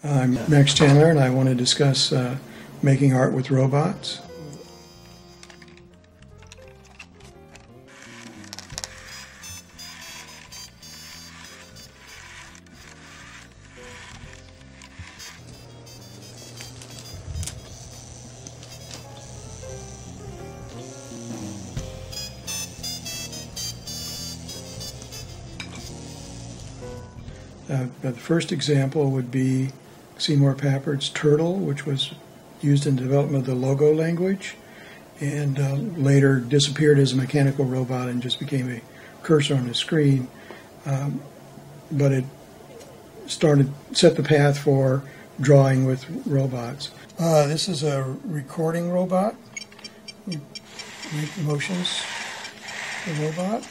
I'm Max Chandler, and I want to discuss making art with robots. The first example would be Seymour Papard's Turtle, which was used in the development of the logo language, and later disappeared as a mechanical robot and just became a cursor on the screen. But it set the path for drawing with robots. This is a recording robot. You make the motions of the robot.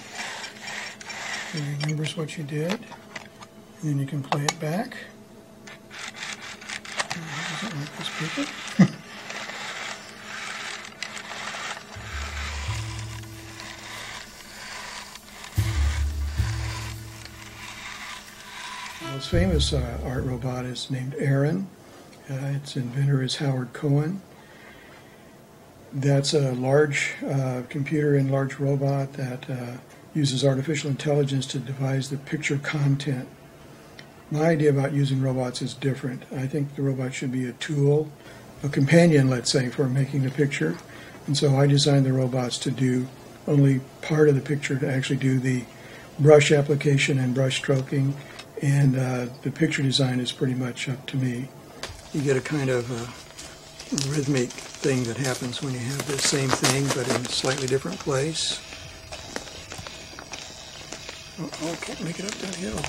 It remembers what you did. And then you can play it back. It doesn't like this paper. The most famous art robot is named Aaron. Its inventor is Howard Cohen. That's a large computer and large robot that uses artificial intelligence to devise the picture content. My idea about using robots is different. I think the robot should be a tool, a companion, let's say, for making the picture. And so I designed the robots to do only part of the picture, to actually do the brush application and brush stroking. And the picture design is pretty much up to me. You get a kind of rhythmic thing that happens when you have the same thing but in a slightly different place. Oh, can't make it up that hill.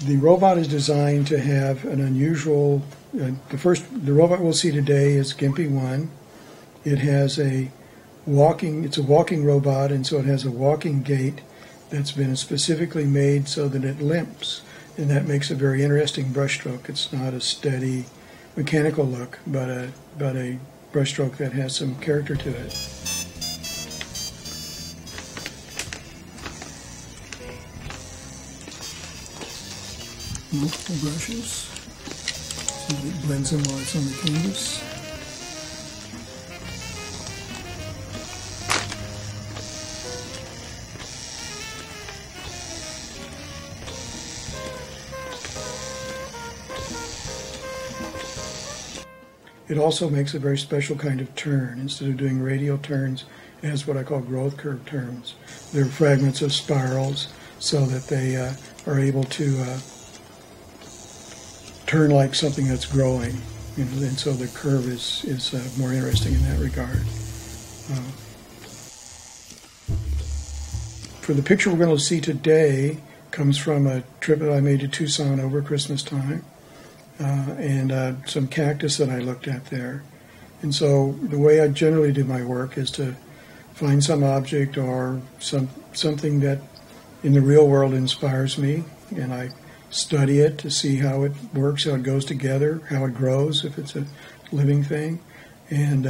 The robot is designed to have an unusual, the robot we'll see today is Gimpy 1. It has it's a walking robot, and so it has a walking gait that's been specifically made so that it limps, and that makes a very interesting brushstroke. It's not a steady mechanical look, but a brushstroke that has some character to it. Multiple brushes so that it blends in while it's on the canvas. It also makes a very special kind of turn. Instead of doing radial turns, it has what I call growth curve turns. They're fragments of spirals so that they are able to turn like something that's growing, and so the curve is more interesting in that regard. For the picture we're going to see today, comes from a trip that I made to Tucson over Christmas time, and some cactus that I looked at there. And so the way I generally do my work is to find some object or something that in the real world inspires me, and I study it to see how it works, how it goes together, how it grows if it's a living thing, and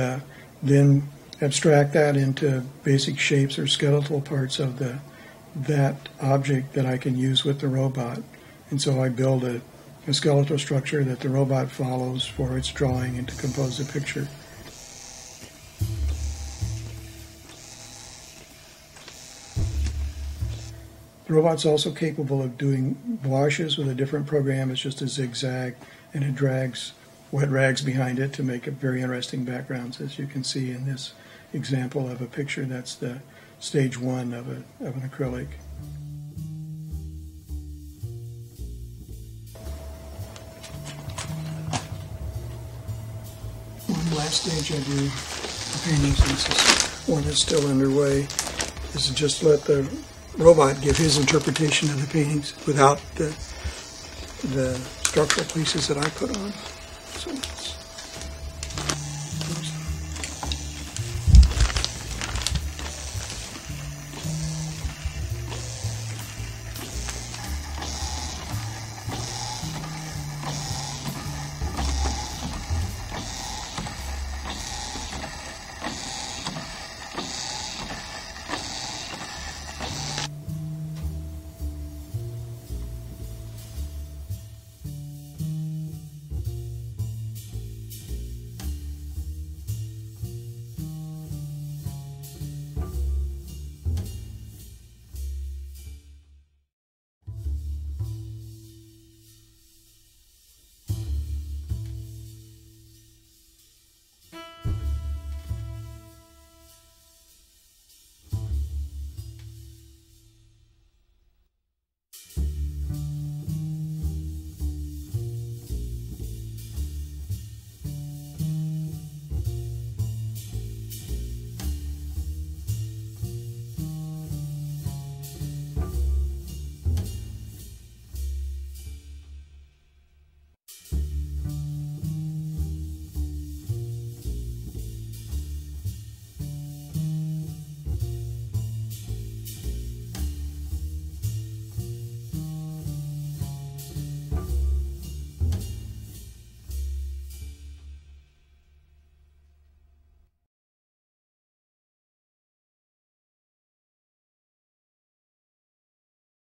then abstract that into basic shapes or skeletal parts of that object that I can use with the robot. And so I build a skeletal structure that the robot follows for its drawing and to compose the picture. The robot's also capable of doing washes with a different program. It's just a zigzag, and it drags wet rags behind it to make very interesting backgrounds, as you can see in this example of a picture. That's the stage 1 of an acrylic. One last stage I do the paintings, and this is one that's still underway, is to just let the robot give his interpretation of the paintings without the structural pieces that I put on. So